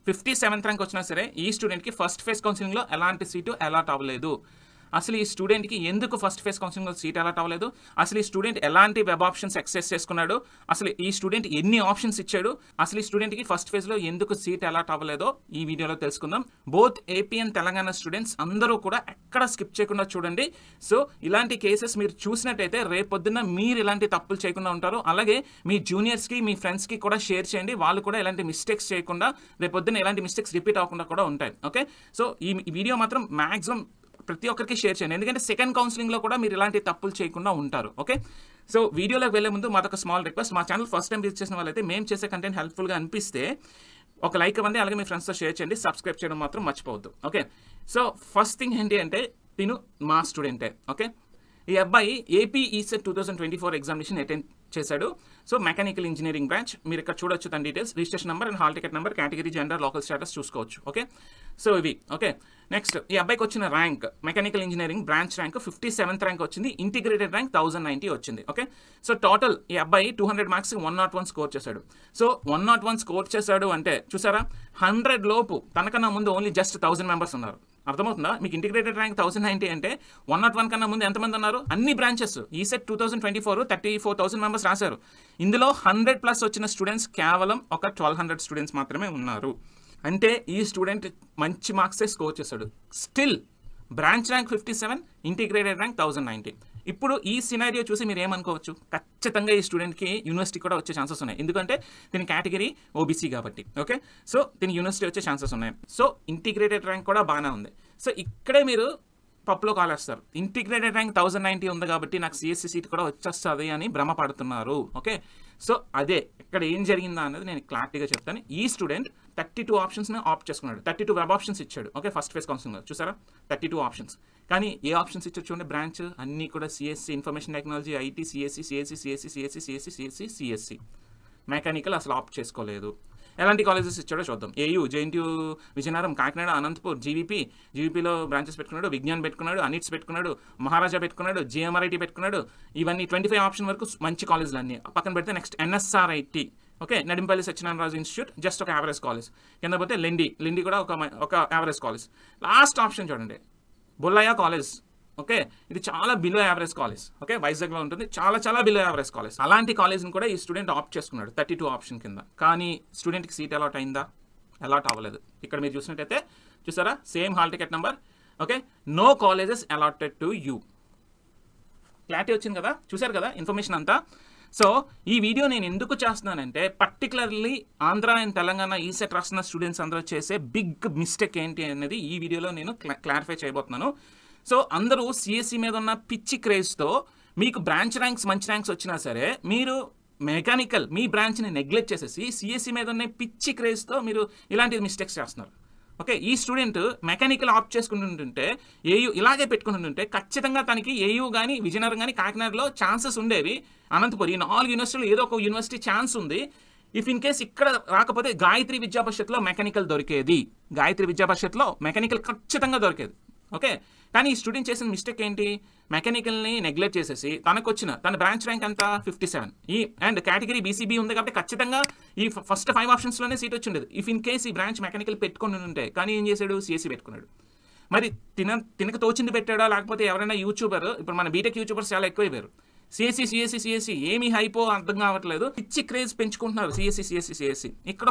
57th rank వచ్చినా సరే ఈ స్టూడెంట్కి ఫస్ట్ ఫేజ్ కౌన్సిలింగ్లో ఎలాంటి సీటు అలాట్ అవ్వలేదు. అసలు ఈ స్టూడెంట్కి ఎందుకు ఫస్ట్ ఫేజ్ కౌన్సిలింగ్లో సీట్ అలాట్ అవ్వలేదు, అసలు ఈ స్టూడెంట్ ఎలాంటి వెబ్ ఆప్షన్స్ ఎక్సెస్ చేసుకున్నాడు, అసలు ఈ స్టూడెంట్ ఎన్ని ఆప్షన్స్ ఇచ్చాడు, అసలు ఈ స్టూడెంట్కి ఫస్ట్ ఫేజ్లో ఎందుకు సీట్ అలాట్ అవ్వలేదో ఈ వీడియోలో తెలుసుకుందాం. Both AP and Telangana students అందరూ కూడా ఎక్కడ స్కిప్ చేయకుండా చూడండి. సో ఇలాంటి కేసెస్ మీరు చూసినట్టయితే రేపొద్దున మీరు ఇలాంటి తప్పులు చేయకుండా ఉంటారు. అలాగే మీ జూనియర్స్కి మీ ఫ్రెండ్స్కి కూడా షేర్ చేయండి, వాళ్ళు కూడా ఇలాంటి మిస్టేక్స్ చేయకుండా రేపొద్దున ఇలాంటి మిస్టేక్స్ రిపీట్ అవ్వకుండా కూడా ఉంటాయి. ఓకే, సో ఈ వీడియో మాత్రం మ్యాక్సిమం ప్రతి ఒక్కరికి షేర్ చేయండి, ఎందుకంటే సెకండ్ కౌన్సిలింగ్లో కూడా మీరు ఇలాంటి తప్పులు చేయకుండా ఉంటారు. ఓకే, సో వీడియోలోకి వెళ్ళే ముందు మాదొక స్మాల్ రిక్వెస్ట్, మా ఛానల్ ఫస్ట్ టైం విజిట్ చేసిన వాళ్ళైతే మేము చేసే కంటెంట్ హెల్ప్ఫుల్గా అనిపిస్తే ఒక లైక్ ఇవ్వండి, అలాగే మీ ఫ్రెండ్స్తో షేర్ చేయండి, సబ్స్క్రైబ్ చేయడం మాత్రం మర్చిపోవద్దు. ఓకే, సో ఫస్ట్ థింగ్ ఏంటి అంటే తిను మా స్టూడెంటే. ఓకే, ఈ అబ్బాయి ఏపీ ఈసెట్ 2024 ఎగ్జామినేషన్ అటెండ్ చేశాడు. సో మెకానికల్ ఇంజనీరింగ్ బ్రాంచ్, మీరు ఇక్కడ చూడొచ్చు తన details, registration number and hall ticket number, category, gender, local status చూసుకోవచ్చు. ఓకే, సో ఇవి. ఓకే, నెక్స్ట్ ఈ అబ్బాయికి వచ్చిన rank mechanical engineering branch rank 57th rank వచ్చింది, ఇంటిగ్రేటెడ్ ర్యాంక్ 1090 వచ్చింది. ఓకే, సో టోటల్ ఈ అబ్బాయి 200 మార్క్స్ 101 స్కోర్ చేశాడు. సో 101 స్కోర్ చేశాడు అంటే చూసారా, 100 లోపు తనకన్నా ముందు ఓన్లీ జస్ట్ 1000 మెంబర్స్ ఉన్నారు. అర్థమవుతుందా మీకు? ఇంటిగ్రేటెడ్ ర్యాంక్ 1090 అంటే 101 కన్నా ముందు ఎంతమంది ఉన్నారు? అన్ని బ్రాంచెస్ ఈసెట్ 2024 34,000 మెంబర్స్ రాశారు. ఇందులో 100+ వచ్చిన స్టూడెంట్స్ కేవలం ఒక 1200 స్టూడెంట్స్ మాత్రమే ఉన్నారు. అంటే ఈ స్టూడెంట్ మంచి మార్క్సే స్కోర్ చేశాడు. Still branch rank 57, integrated rank 1090. ఇప్పుడు ఈ సినారియో చూసి మీరు ఏమనుకోవచ్చు, ఖచ్చితంగా ఈ స్టూడెంట్కి యూనివర్సిటీ కూడా వచ్చే ఛాన్సెస్ ఉన్నాయి, ఎందుకంటే దీని కేటగిరీ ఓబీసీ కాబట్టి. ఓకే, సో దీని యూనివర్సిటీ వచ్చే ఛాన్సెస్ ఉన్నాయి. సో ఇంటిగ్రేటెడ్ ర్యాంక్ కూడా బాగానే ఉంది. సో ఇక్కడే మీరు పప్పులో కాలేస్తారు. ఇంటిగ్రేటెడ్ ర్యాంక్ 1090 ఉంది కాబట్టి నాకు సిఎస్సి సీట్ కూడా వచ్చేస్తుంది అని భ్రమపడుతున్నారు. ఓకే, సో అదే ఇక్కడ ఏం జరిగిందా అనేది నేను క్లారిటీగా చెప్తాను. ఈ స్టూడెంట్ 32 ఆప్షన్స్ని ఆప్ట్ చేసుకున్నాడు, 32 వెబ్ ఆప్షన్స్ ఇచ్చాడు. ఓకే, ఫస్ట్ ఫేజ్ కౌన్సిలింగ్ చూసారా 32 ఆప్షన్స్, కానీ ఏ ఆప్షన్స్ ఇచ్చారు చూడండి, బ్రాంచ్ అన్నీ కూడా CSE, information technology, IT, CSE, CSE, CSE, CSE, CSE, CSE, CSE. Mechanical అసలు ఆప్ట్ చేసుకోలేదు. ఎలాంటి కాలేజెస్ ఇచ్చాడో చూద్దాం. ఏయూ, జేఎన్టీయూ, విజయనగరం, కాకినాడ, అనంతపూర్, జీవీపీలో బ్రాంచెస్ పెట్టుకున్నాడు, విజ్ఞాన్ పెట్టుకున్నాడు, అనిట్స్ పెట్టుకున్నాడు, మహారాజా పెట్టుకున్నాడు, జిఎంఆర్ఐటీ పెట్టుకున్నాడు. ఇవన్నీ 25 ఆప్షన్ వరకు మంచి కాలేజీలు అన్నీ. పక్కన పెడితే next NSRIT, okay, Nadimpalli Satyanarayana institute just ఒక యావరేజ్ కాలేజ్. కింద పోతే లెండి కూడా ఒక యావరేజ్ కాలేజ్. లాస్ట్ ఆప్షన్ చూడండి, బొల్లయ్య కాలేజ్. ఓకే, ఇది చాలా బిలో యావరేజ్ కాలేజ్. ఓకే, వైజాగ్లో ఉంటుంది, చాలా బిలో యావరేజ్ కాలేజ్. అలాంటి కాలేజ్ని కూడా ఈ స్టూడెంట్ ఆప్ట్ చేసుకున్నాడు 32 ఆప్షన్ కింద. కానీ స్టూడెంట్కి సీట్ అలాట్ అయిందా? అలాట్ అవ్వలేదు. ఇక్కడ మీరు చూసినట్టయితే చూసారా, same hall ticket number. Okay, no colleges allotted to you. Clarity వచ్చింది కదా, చూసారు కదా ఇన్ఫర్మేషన్ అంతా. సో ఈ వీడియో నేను ఎందుకు చేస్తున్నానంటే particularly Andhra and Telangana ECET రాసిన స్టూడెంట్స్ అందరూ చేసే బిగ్ మిస్టేక్ ఏంటి అనేది ఈ వీడియోలో నేను క్లారిఫై చేయబోతున్నాను. సో అందరూ సిఎస్సి మీద ఉన్న పిచ్చి క్రేజ్తో మీకు బ్రాంచ్ ర్యాంక్స్ మంచి ర్యాంక్స్ వచ్చినా సరే మీరు మెకానికల్ మీ బ్రాంచ్ని నెగ్లెక్ట్ చేసేసి సిఎస్సి మీద ఉన్న పిచ్చి క్రేజ్తో మీరు ఇలాంటి మిస్టేక్స్ చేస్తున్నారు. ఓకే, ఈ స్టూడెంట్ మెకానికల్ ఆప్ట్ చేసుకుని ఉంటుంటే, ఏయూ ఇలాగే పెట్టుకుని ఉంటుంటే ఖచ్చితంగా తనకి ఏయూ కానీ, విజయనగరం కానీ, కాకినాడలో ఛాన్సెస్ ఉండేవి. అనంతపురం, ఈ 4 యూనివర్సిటీలు ఏదో ఒక యూనివర్సిటీ ఛాన్స్ ఉంది. ఇఫ్ ఇన్ కేస్ ఇక్కడ రాకపోతే గాయత్రి విద్యా పరిషత్లో మెకానికల్ దొరికేది, గాయత్రి విద్యా పరిషత్లో మెకానికల్ ఖచ్చితంగా దొరికేది. ఓకే, కానీ ఈ స్టూడెంట్ చేసిన మిస్టేక్ ఏంటి, మెకానికల్ని నెగ్లెక్ట్ చేసేసి తన బ్రాంచ్ ర్యాంక్ అంతా 57, ఈ అండ్ కేటగిరీ బీసీబీ ఉంది కాబట్టి ఖచ్చితంగా ఈ ఫస్ట్ 5 ఆప్షన్స్లోనే సీట్ వచ్చిండేది. ఇఫ్ ఇన్ కేస్ ఈ బ్రాంచ్ మెకానికల్ పెట్టుకొని ఉంటే, కానీ ఏం చేశాడు, సిఎస్సి పెట్టుకున్నాడు. మరి తినకు తోచింది పెట్టాడా, లేకపోతే ఎవరైనా యూట్యూబర్, ఇప్పుడు మన బీటెక్ యూట్యూబర్స్ చాలా ఎక్కువైపోయారు, సిఎస్సి ఏమి హైపో అర్థం కావట్లేదు, పిచ్చి క్రేజ్ పెంచుకుంటున్నారు సిఎస్సి. ఇక్కడ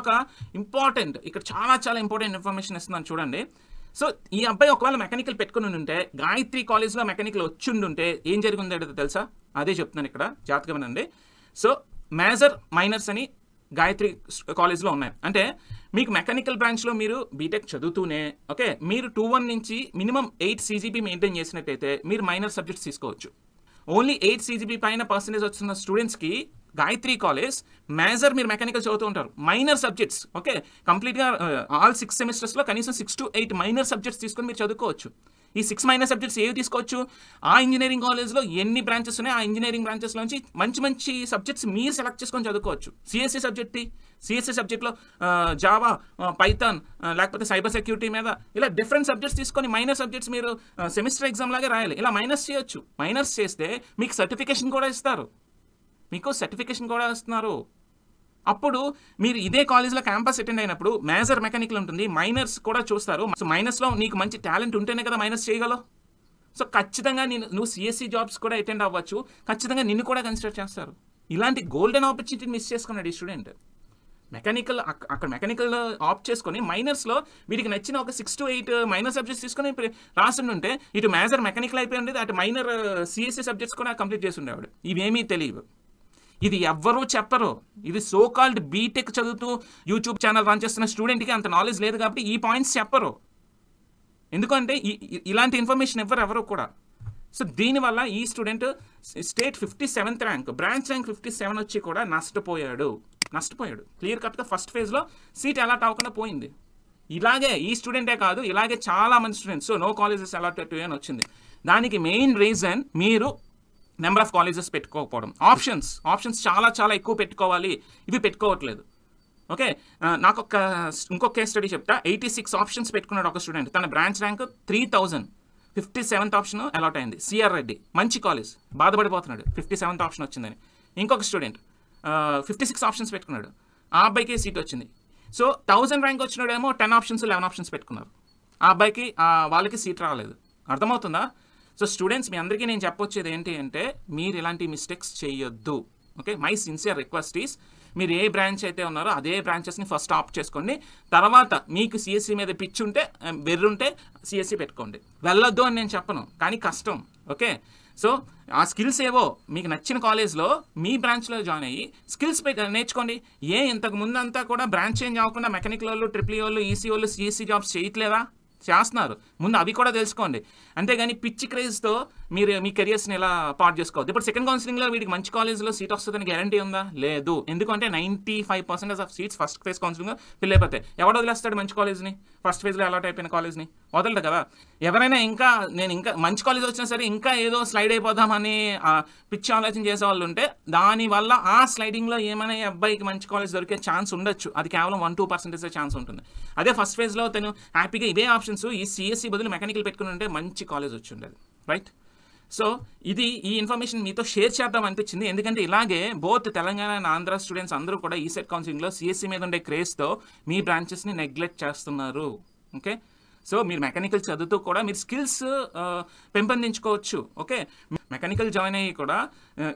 చాలా ఇంపార్టెంట్ ఇన్ఫర్మేషన్ ఇస్తున్నాను చూడండి. సో ఈ అబ్బాయి ఒకవేళ మెకానికల్ పెట్టుకుని ఉంటే, గాయత్రి కాలేజ్లో మెకానికల్ వచ్చిండుంటే ఏం జరిగిందో తెలుసా? అదే చెప్తున్నాను ఇక్కడ, జాగ్రత్తగా వినండి. సో మేజర్ మైనర్స్ అని గాయత్రి కాలేజ్లో ఉన్నాయి. అంటే మీకు మెకానికల్ బ్రాంచ్లో మీరు బీటెక్ చదువుతూనే ఓకే, మీరు 2-1 నుంచి మినిమం 8 CGP మెయింటైన్ చేసినట్టయితే మీరు మైనర్ సబ్జెక్ట్స్ తీసుకోవచ్చు. ఓన్లీ 8 CGP పైన పర్సెంటేజ్ వచ్చిన స్టూడెంట్స్కి గాయత్రి కాలేజ్ మేజర్ మీరు మెకానికల్ చదువుతూ ఉంటారు, మైనర్ సబ్జెక్ట్స్ ఓకే, కంప్లీట్గా ఆల్ 6 సెమిస్టర్స్లో కనీసం 6 to 8 మైనర్ సబ్జెక్ట్స్ తీసుకొని మీరు చదువుకోవచ్చు. ఈ 6 మైనర్ సబ్జెక్ట్స్ ఏవి తీసుకోవచ్చు? ఆ ఇంజనీరింగ్ కాలేజ్లో ఎన్ని బ్రాంచెస్ ఉన్నాయి, ఆ ఇంజనీరింగ్ బ్రాంచెస్లోంచి మంచి సబ్జెక్ట్స్ మీరు సెలెక్ట్ చేసుకొని చదువుకోవచ్చు. సిఎస్సి సబ్జెక్ట్లో జావా, పైథాన్, లేకపోతే సైబర్ సెక్యూరిటీ మీద ఇలా డిఫరెంట్ సబ్జెక్ట్స్ తీసుకొని మైనర్ సబ్జెక్ట్స్ మీరు సెమిస్టర్ ఎగ్జామ్ లాగే రాయాలి. ఇలా మైనర్స్ చేయొచ్చు. మైనర్స్ చేస్తే మీకు సర్టిఫికేషన్ కూడా ఇస్తారు, మీకు సర్టిఫికేషన్ కూడా ఇస్తున్నారు. అప్పుడు మీరు ఇదే కాలేజ్లో క్యాంపస్ అటెండ్ అయినప్పుడు మేజర్ మెకానికల్ ఉంటుంది, మైనర్స్ కూడా చూస్తారు. సో మైనర్స్లో నీకు మంచి టాలెంట్ ఉంటేనే కదా మైనర్స్ చేయగలవు. సో ఖచ్చితంగా నువ్వు సిఎస్సి జాబ్స్ కూడా అటెండ్ అవ్వచ్చు, ఖచ్చితంగా నిన్ను కూడా కన్సిడర్ చేస్తారు. ఇలాంటి గోల్డెన్ ఆపర్చునిటీని మిస్ చేసుకున్నాడు ఈ స్టూడెంట్. మెకానికల్ అక్కడ మెకానికల్ ఆప్ట్ చేసుకొని మైనర్స్లో వీడికి నచ్చిన ఒక 6 to 8 మైనర్ సబ్జెక్ట్స్ తీసుకొని రాస్తుంటే ఇటు మేజర్ మెకానికల్ అయిపోయి ఉండేది, అటు మైనర్ సిఎస్సి సబ్జెక్ట్స్ కూడా కంప్లీట్ చేసి ఉండేవాడు. ఇవేమీ తెలియవు, ఇది ఎవ్వరూ చెప్పరు. ఇది సో కాల్డ్ బీటెక్ చదువుతూ యూట్యూబ్ ఛానల్ రన్ చేస్తున్న స్టూడెంట్కి అంత నాలెడ్జ్ లేదు కాబట్టి ఈ పాయింట్స్ చెప్పరు. ఎందుకంటే ఇలాంటి ఇన్ఫర్మేషన్ ఎవరు కూడా. సో దీనివల్ల ఈ student state 57th rank, branch rank 57 వచ్చి కూడా నష్టపోయాడు. క్లియర్ కట్గా ఫస్ట్ ఫేజ్లో సీట్ అలాట్ అవ్వకుండా పోయింది. ఇలాగే ఈ స్టూడెంటే కాదు, ఇలాగే చాలా మంది students no colleges allotted to అని వచ్చింది. దానికి మెయిన్ రీజన్ మీరు నెంబర్ ఆఫ్ కాలేజెస్ పెట్టుకోకపోవడం. ఆప్షన్స్ చాలా ఎక్కువ పెట్టుకోవాలి, ఇవి పెట్టుకోవట్లేదు. ఓకే, నాకు ఇంకొక కేస్ స్టడీ చెప్తా. 86 ఆప్షన్స్ పెట్టుకున్నాడు ఒక స్టూడెంట్, తన branch rank 3000, 57th option allot అయింది. సిఆర్ రెడ్డి మంచి కాలేజ్, బాధపడిపోతున్నాడు 57th ఆప్షన్ వచ్చిందని. ఇంకొక స్టూడెంట్ 56 ఆప్షన్స్ పెట్టుకున్నాడు, ఆ అబ్బాయికి సీట్ వచ్చింది. సో 1000 ర్యాంక్ వచ్చినాడేమో 10 ఆప్షన్స్ 11 ఆప్షన్స్ పెట్టుకున్నారు, ఆ అబ్బాయికి వాళ్ళకి సీట్ రాలేదు. అర్థమవుతుందా? సో స్టూడెంట్స్ మీ అందరికీ నేను చెప్పొచ్చేది ఏంటి అంటే మీరు ఇలాంటి మిస్టేక్స్ చేయొద్దు. Okay, my sincere request is మీరు ఏ బ్రాంచ్ అయితే ఉన్నారో అదే బ్రాంచెస్ని ఫస్ట్ ఆప్ట్ చేసుకోండి. తర్వాత మీకు సిఎస్సి మీద పిచ్చి ఉంటే బెర్రుంటే సిఎస్సి పెట్టుకోండి. వెళ్ళొద్దు అని నేను చెప్పను, కానీ కష్టం. ఓకే, సో ఆ స్కిల్స్ ఏవో మీకు నచ్చిన కాలేజ్లో మీ బ్రాంచ్లో జాయిన్ అయ్యి స్కిల్స్ నేర్చుకోండి. ఇంతకు ముందంతా కూడా బ్రాంచ్ చేంజ్ అవ్వకుండా మెకానికల్ వాళ్ళు, ట్రిపుల్ వాళ్ళు, ఈసీ వాళ్ళు సిఎస్సి జాబ్స్ చేయట్లేదా? చేస్తున్నారు. ముందు అవి కూడా తెలుసుకోండి. అంతేగాని పిచ్చి క్రేజ్తో మీరు మీ కెరియర్స్ని ఎలా పాటు చేసుకోవద్దు. ఇప్పుడు సెకండ్ కౌన్సిలింగ్లో వీడికి మంచి కాలేజ్లో సీట్ వస్తుందని గ్యారంటీ ఉందా? లేదు. ఎందుకంటే 95% ఆఫ్ సీట్స్ ఫస్ట్ ఫేజ్ కౌన్సిలింగ్లో ఫిల్ అయిపోతాయి. ఎవడు వదిలేస్తాడు మంచి కాలేజ్ని? ఫస్ట్ ఫేజ్లో అలాట్ అయిపోయిన కాలేజ్ని వదలడు కదా. ఎవరైనా ఇంకా మంచి కాలేజ్ వచ్చినా సరే ఇంకా ఏదో స్లైడ్ అయిపోదామని పిచ్చి ఆలోచన చేసే వాళ్ళు ఉంటే దానివల్ల ఆ స్లైడింగ్లో ఏమైనా అబ్బాయికి మంచి కాలేజ్ దొరికే ఛాన్స్ ఉండొచ్చు. అది కేవలం 1-2% ఛాన్స్ ఉంటుంది. అదే ఫస్ట్ ఫేజ్లో తను హ్యాపీగా ఇవే ఆప్షన్స్ ఈ సిఎస్సి బదులు మెకానికల్ పెట్టుకుని ఉంటే మంచి కాలేజ్ వచ్చి ఉండేది. రైట్? సో ఈ ఇన్ఫర్మేషన్ మీతో షేర్ చేద్దాం అనిపించింది. ఎందుకంటే ఇలాగే both Telangana and Andhra students అందరూ కూడా ఈ సెట్ కౌన్సిలింగ్లో సిఎస్సి మీద ఉండే క్రేజ్తో మీ బ్రాంచెస్ని నెగ్లెక్ట్ చేస్తున్నారు. ఓకే, సో మీరు మెకానికల్ చదువుతూ కూడా మీరు స్కిల్స్ పెంపొందించుకోవచ్చు. ఓకే, మెకానికల్ జాయిన్ అయ్యి కూడా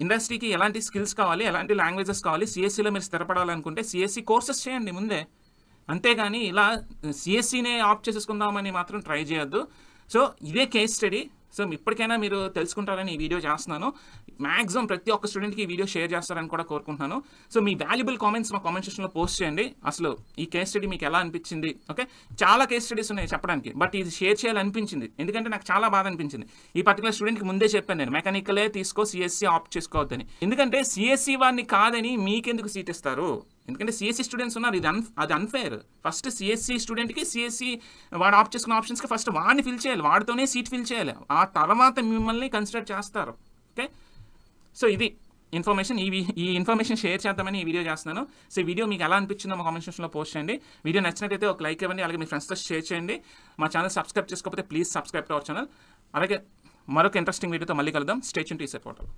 ఇండస్ట్రీకి ఎలాంటి స్కిల్స్ కావాలి, ఎలాంటి లాంగ్వేజెస్ కావాలి, సిఎస్సిలో మీరు స్థిరపడాలనుకుంటే సిఎస్సి కోర్సెస్ చేయండి ముందే. అంతేగాని ఇలా సిఎస్సినే ఆప్ట్ చేసేసుకుందామని మాత్రం ట్రై చేయొద్దు. సో ఇదే కేస్ స్టడీ. సో ఇప్పటికైనా మీరు తెలుసుకుంటారని ఈ వీడియో చేస్తున్నాను. మ్యాక్సిమం ప్రతి ఒక్క స్టూడెంట్కి ఈ వీడియో షేర్ చేస్తారని కూడా కోరుకుంటున్నాను. సో మీ వాల్యుబుల్ కామెంట్స్ మా కామెంట్ సెక్షన్లో పోస్ట్ చేయండి. అసలు ఈ కేస్ స్టడీ మీకు ఎలా అనిపించింది? ఓకే, చాలా కేస్ స్టడీస్ ఉన్నాయి చెప్పడానికి, బట్ ఇది షేర్ చేయాలనిపించింది ఎందుకంటే నాకు చాలా బాధ అనిపించింది. ఈ పర్టికులర్ స్టూడెంట్కి ముందే చెప్పాను నేను, మెకానికలే తీసుకో, సిఎస్సి ఆప్ట్ చేసుకోవద్దని. ఎందుకంటే సిఎస్సి వాడిని కాదని మీకెందుకు సీట్ ఇస్తారు? ఎందుకంటే సిఎస్సి స్టూడెంట్స్ ఉన్నారు, అది అన్ఫేర్. ఫస్ట్ సిఎస్సి స్టూడెంట్కి సిఎస్సి వాడు ఆప్ట్ చేసుకున్న ఆప్షన్స్కి ఫస్ట్ వాడిని ఫిల్ చేయాలి, వాడితోనే సీట్ ఫిల్ చేయాలి, ఆ తర్వాత మిమ్మల్ని కన్సిడర్ చేస్తారు. ఓకే, సో ఇది ఇన్ఫర్మేషన్. ఈ ఇన్ఫర్మేషన్ షేర్ చేద్దామని ఈ వీడియో చేస్తున్నాను. సో ఈ వీడియో మీకు ఎలా అనిపించిందో మా కామెంట్ సెక్షన్లో పోస్ట్ చేయండి. వీడియో నచ్చినట్టయితే ఒక లైక్ ఇవ్వండి, అలాగే మీ ఫ్రెండ్స్తో షేర్ చేయండి. మా ఛానల్ సబ్స్క్రైబ్ చేసుకోకపోతే please subscribe to our channel. అలాగే మరొక ఇంట్రెస్టింగ్ వీడియోతో మళ్ళీ కలుద్దాం. Stay tuned to ECET portal.